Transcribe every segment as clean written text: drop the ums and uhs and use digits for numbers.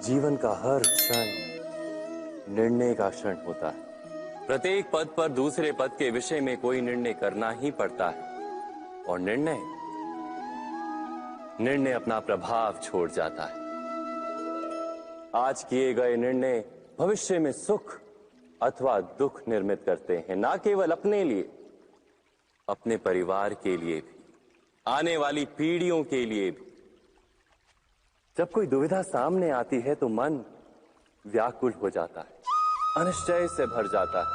जीवन का हर क्षण निर्णय का क्षण होता है। प्रत्येक पद पर दूसरे पद के विषय में कोई निर्णय करना ही पड़ता है और निर्णय अपना प्रभाव छोड़ जाता है। आज किए गए निर्णय भविष्य में सुख अथवा दुख निर्मित करते हैं, ना केवल अपने लिए, अपने परिवार के लिए भी, आने वाली पीढ़ियों के लिए भी। जब कोई दुविधा सामने आती है तो मन व्याकुल हो जाता है, अनिश्चय से भर जाता है।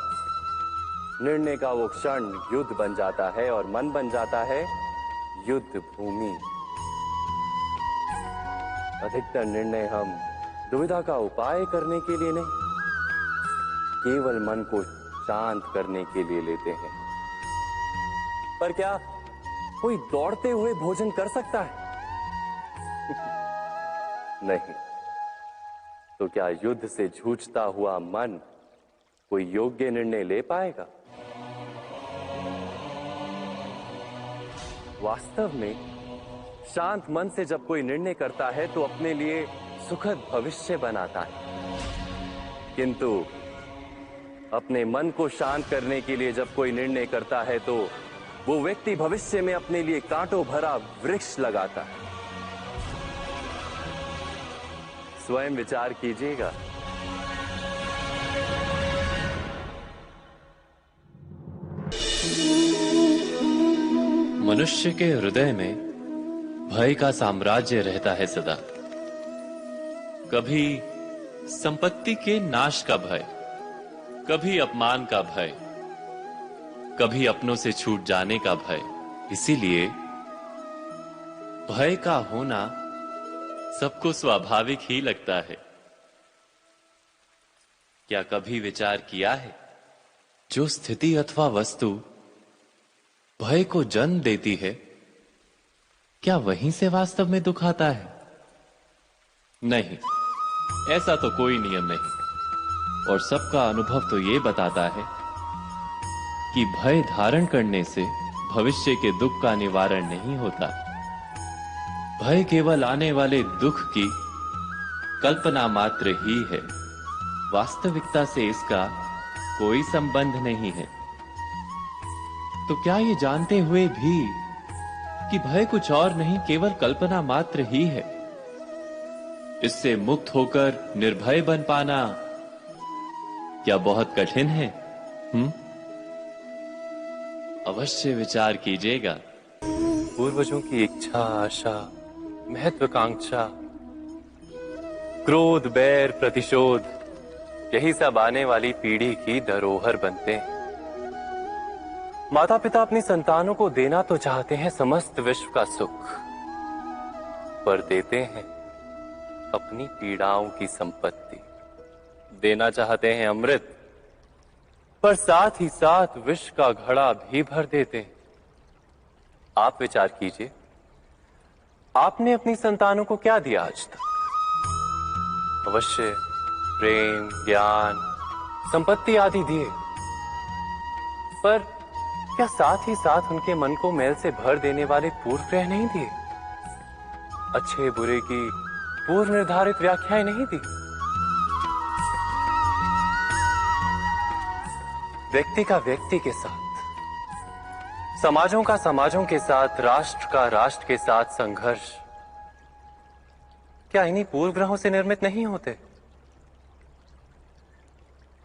निर्णय का वो क्षण युद्ध बन जाता है और मन बन जाता है युद्ध भूमि। अधिकतर निर्णय हम दुविधा का उपाय करने के लिए नहीं, केवल मन को शांत करने के लिए लेते हैं। पर क्या कोई दौड़ते हुए भोजन कर सकता है? नहीं। तो क्या युद्ध से जूझता हुआ मन कोई योग्य निर्णय ले पाएगा? वास्तव में शांत मन से जब कोई निर्णय करता है तो अपने लिए सुखद भविष्य बनाता है। किंतु अपने मन को शांत करने के लिए जब कोई निर्णय करता है तो वो व्यक्ति भविष्य में अपने लिए कांटों भरा वृक्ष लगाता है। स्वयं विचार कीजिएगा। मनुष्य के हृदय में भय का साम्राज्य रहता है सदा। कभी संपत्ति के नाश का भय, कभी अपमान का भय, कभी अपनों से छूट जाने का भय। इसीलिए भय का होना सबको स्वाभाविक ही लगता है। क्या कभी विचार किया है, जो स्थिति अथवा वस्तु भय को जन्म देती है, क्या वहीं से वास्तव में दुख आता है? नहीं, ऐसा तो कोई नियम नहीं। और सबका अनुभव तो यह बताता है कि भय धारण करने से भविष्य के दुख का निवारण नहीं होता। भय केवल आने वाले दुख की कल्पना मात्र ही है। वास्तविकता से इसका कोई संबंध नहीं है। तो क्या ये जानते हुए भी कि भय कुछ और नहीं, केवल कल्पना मात्र ही है, इससे मुक्त होकर निर्भय बन पाना क्या बहुत कठिन है? अवश्य विचार कीजिएगा। पूर्वजों की इच्छा, आशा, महत्वाकांक्षा, क्रोध, बैर, प्रतिशोध, यही सब आने वाली पीढ़ी की धरोहर बनते हैं। माता पिता अपनी संतानों को देना तो चाहते हैं समस्त विश्व का सुख, पर देते हैं अपनी पीड़ाओं की संपत्ति। देना चाहते हैं अमृत, पर साथ ही साथ विष का घड़ा भी भर देते हैं। आप विचार कीजिए, आपने अपनी संतानों को क्या दिया आज तक? अवश्य प्रेम, ज्ञान, संपत्ति आदि दिए, पर क्या साथ ही साथ उनके मन को मैल से भर देने वाले पूर्व ग्रह नहीं दिए? अच्छे बुरे की पूर्व निर्धारित व्याख्याएं नहीं दी? व्यक्ति का व्यक्ति के साथ, समाजों का समाजों के साथ, राष्ट्र का राष्ट्र के साथ संघर्ष क्या इन्हीं पूर्व ग्रहों से निर्मित नहीं होते?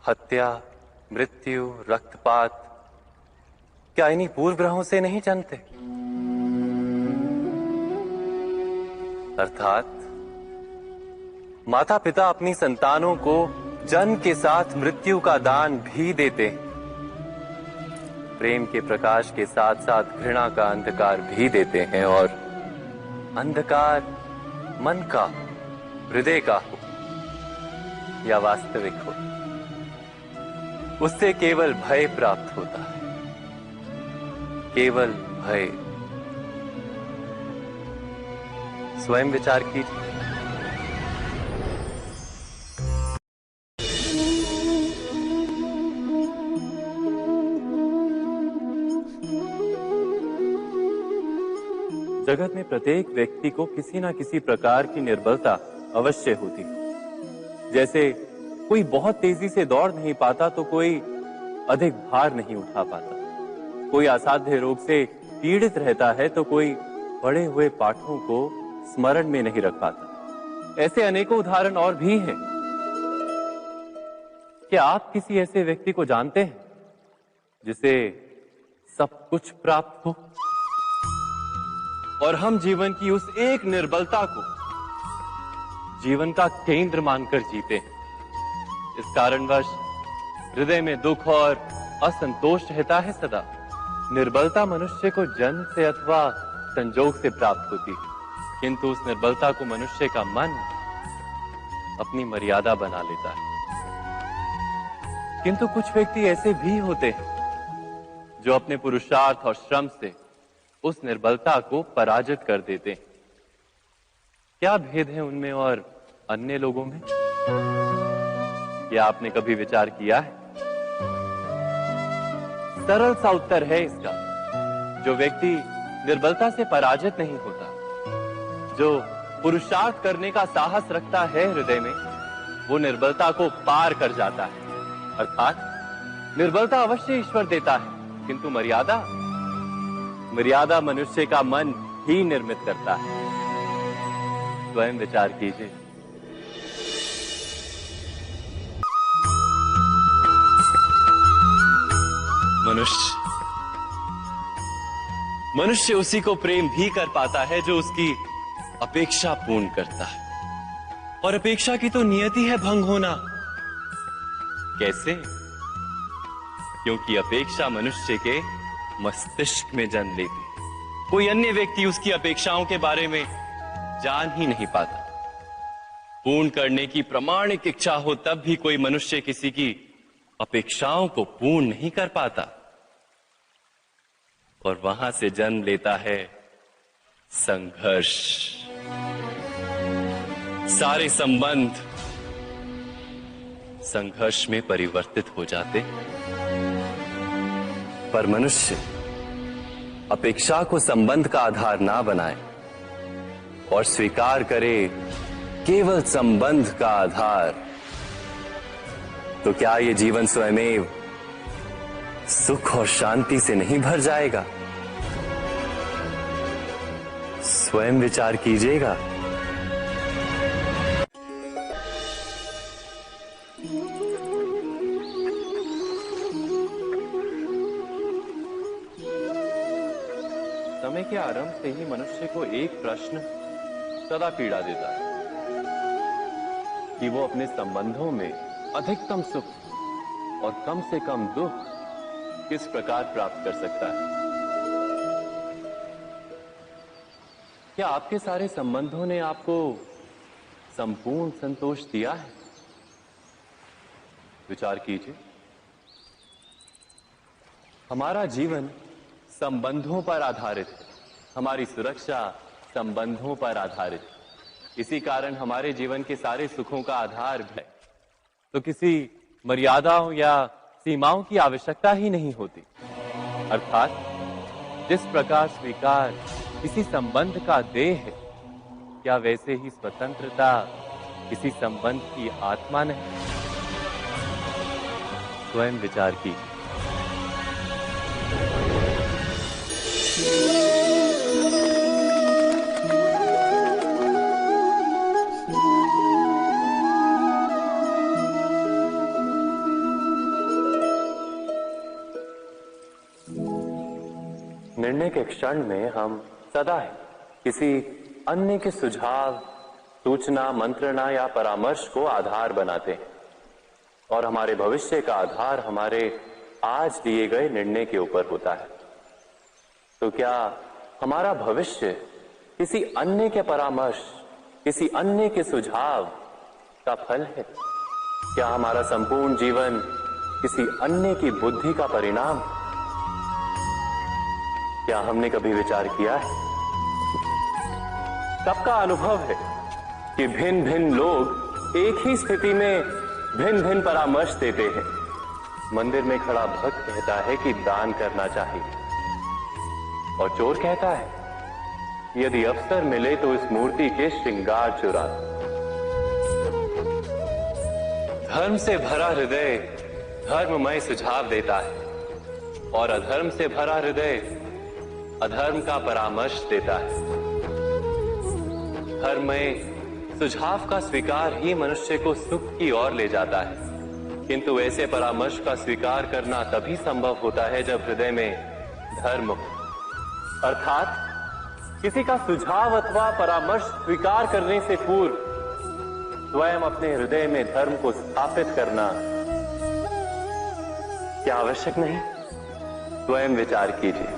हत्या, मृत्यु, रक्तपात क्या इन्हीं पूर्व ग्रहों से नहीं जन्मते? अर्थात माता पिता अपनी संतानों को जन्म के साथ मृत्यु का दान भी देते हैं। प्रेम के प्रकाश के साथ साथ घृणा का अंधकार भी देते हैं, और अंधकार मन का, हृदय का हो या वास्तविक हो, उससे केवल भय प्राप्त होता है। केवल भय। स्वयं विचार कीजिए। जगत में प्रत्येक व्यक्ति को किसी ना किसी प्रकार की निर्बलता अवश्य होती है। जैसे कोई बहुत तेजी से दौड़ नहीं पाता तो कोई अधिक भार नहीं उठा पाता, कोई असाध्य रोग से पीड़ित रहता है तो कोई पढ़े हुए पाठों को स्मरण में नहीं रख पाता। ऐसे अनेकों उदाहरण और भी हैं। क्या आप किसी ऐसे व्यक्ति को जानते हैं जिसे सब कुछ प्राप्त हो और हम जीवन की उस एक निर्बलता को जीवन का केंद्र मानकर जीते हैं? इस कारणवश हृदय में दुख और असंतोष रहता है सदा। निर्बलता मनुष्य को जन्म से अथवा संजोग से प्राप्त होती है, किंतु उस निर्बलता को मनुष्य का मन अपनी मर्यादा बना लेता है। किंतु कुछ व्यक्ति ऐसे भी होते हैं जो अपने पुरुषार्थ और श्रम से उस निर्बलता को पराजित कर देते हैं। क्या भेद है उनमें और अन्य लोगों में? क्या आपने कभी विचार किया है? सरल सा उत्तर है इसका। जो व्यक्ति निर्बलता से पराजित नहीं होता, जो पुरुषार्थ करने का साहस रखता है हृदय में, वो निर्बलता को पार कर जाता है। अर्थात निर्बलता अवश्य ईश्वर देता है, किंतु मर्यादा मनुष्य का मन ही निर्मित करता है। स्वयं विचार कीजिए। मनुष्य उसी को प्रेम भी कर पाता है जो उसकी अपेक्षा पूर्ण करता है, और अपेक्षा की तो नियति है भंग होना। कैसे? क्योंकि अपेक्षा मनुष्य के मस्तिष्क में जन्म लेती है। कोई अन्य व्यक्ति उसकी अपेक्षाओं के बारे में जान ही नहीं पाता। पूर्ण करने की प्रामाणिक इच्छा हो तब भी कोई मनुष्य किसी की अपेक्षाओं को पूर्ण नहीं कर पाता, और वहां से जन्म लेता है संघर्ष। सारे संबंध संघर्ष में परिवर्तित हो जाते। पर मनुष्य अपेक्षा को संबंध का आधार ना बनाए और स्वीकार करे केवल संबंध का आधार, तो क्या ये जीवन स्वयमेव सुख और शांति से नहीं भर जाएगा? स्वयं विचार कीजिएगा। समय के आरंभ से ही मनुष्य को एक प्रश्न सदा पीड़ा देता है कि वो अपने संबंधों में अधिकतम सुख और कम से कम दुख किस प्रकार प्राप्त कर सकता है। क्या आपके सारे संबंधों ने आपको संपूर्ण संतोष दिया है? विचार कीजिए। हमारा जीवन संबंधों पर आधारित है, हमारी सुरक्षा संबंधों पर आधारित है। इसी कारण हमारे जीवन के सारे सुखों का आधार है। तो किसी मर्यादाओं या सीमाओं की आवश्यकता ही नहीं होती। अर्थात जिस प्रकार स्वीकार किसी संबंध का देह है, क्या वैसे ही स्वतंत्रता किसी संबंध की आत्मा नहीं? स्वयं विचार कीजिए। निर्णय के क्षण में हम सदा है किसी अन्य के सुझाव, सूचना, मंत्रणा या परामर्श को आधार बनाते हैं, और हमारे भविष्य का आधार हमारे आज दिए गए निर्णय के ऊपर होता है। तो क्या हमारा भविष्य किसी अन्य के परामर्श, किसी अन्य के सुझाव का फल है? क्या हमारा संपूर्ण जीवन किसी अन्य की बुद्धि का परिणाम? क्या हमने कभी विचार किया है? सबका अनुभव है कि भिन्न भिन्न लोग एक ही स्थिति में भिन्न भिन्न परामर्श देते हैं। मंदिर में खड़ा भक्त कहता है कि दान करना चाहिए, और चोर कहता है यदि अवसर मिले तो इस मूर्ति के श्रृंगार चुरा। धर्म से भरा हृदय धर्ममय सुझाव देता है और अधर्म से भरा हृदय अधर्म का परामर्श देता है। धर्ममय सुझाव का स्वीकार ही मनुष्य को सुख की ओर ले जाता है, किंतु ऐसे परामर्श का स्वीकार करना तभी संभव होता है जब हृदय में धर्म हो। अर्थात किसी का सुझाव अथवा परामर्श स्वीकार करने से पूर्व स्वयं अपने हृदय में धर्म को स्थापित करना क्या आवश्यक नहीं? स्वयं विचार कीजिए।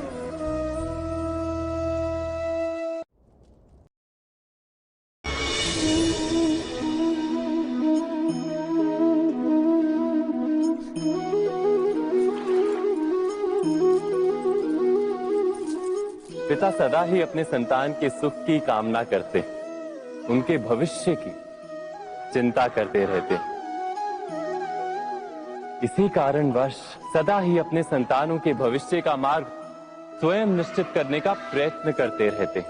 पिता सदा ही अपने संतान के सुख की कामना करते, उनके भविष्य की चिंता करते रहते। इसी कारणवश सदा ही अपने संतानों के भविष्य का मार्ग स्वयं निश्चित करने का प्रयत्न करते रहते।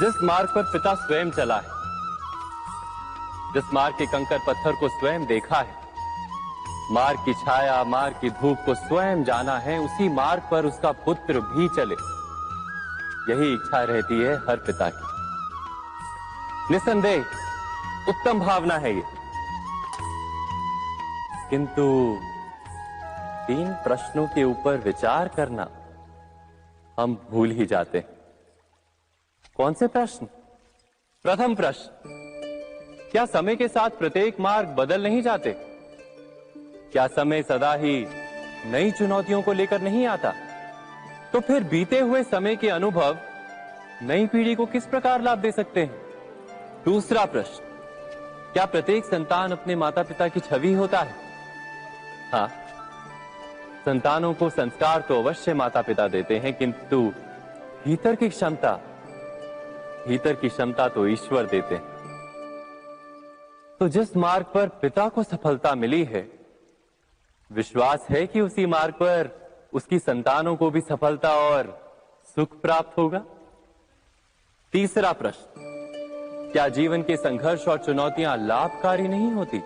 जिस मार्ग पर पिता स्वयं चला है, जिस मार्ग के कंकर पत्थर को स्वयं देखा है, मार्ग की छाया, मार्ग की धूप को स्वयं जाना है, उसी मार्ग पर उसका पुत्र भी चले, यही इच्छा रहती है हर पिता की। निसंदेह उत्तम भावना है ये, किंतु 3 प्रश्नों के ऊपर विचार करना हम भूल ही जाते। कौन से प्रश्न? प्रथम प्रश्न, क्या समय के साथ प्रत्येक मार्ग बदल नहीं जाते? क्या समय सदा ही नई चुनौतियों को लेकर नहीं आता? तो फिर बीते हुए समय के अनुभव नई पीढ़ी को किस प्रकार लाभ दे सकते हैं? दूसरा प्रश्न, क्या प्रत्येक संतान अपने माता पिता की छवि होता है? हाँ, संतानों को संस्कार तो अवश्य माता पिता देते हैं, किंतु भीतर की क्षमता तो ईश्वर देते हैं। तो जिस मार्ग पर पिता को सफलता मिली है, विश्वास है कि उसी मार्ग पर उसकी संतानों को भी सफलता और सुख प्राप्त होगा। तीसरा प्रश्न, क्या जीवन के संघर्ष और चुनौतियां लाभकारी नहीं होती?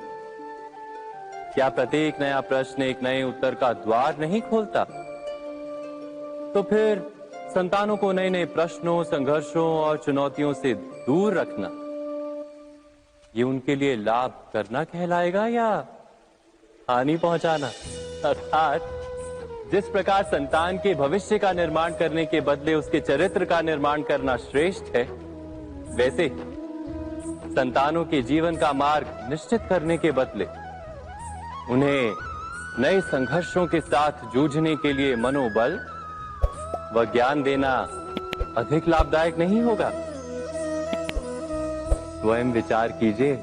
क्या प्रत्येक नया प्रश्न एक नए उत्तर का द्वार नहीं खोलता? तो फिर संतानों को नए नए प्रश्नों, संघर्षों और चुनौतियों से दूर रखना, ये उनके लिए लाभ करना कहलाएगा या हानि पहुंचाना? अर्थात जिस प्रकार संतान के भविष्य का निर्माण करने के बदले उसके चरित्र का निर्माण करना श्रेष्ठ है, वैसे संतानों के जीवन का मार्ग निश्चित करने के बदले उन्हें नए संघर्षों के साथ जूझने के लिए मनोबल व ज्ञान देना अधिक लाभदायक नहीं होगा? स्वयं विचार कीजिए।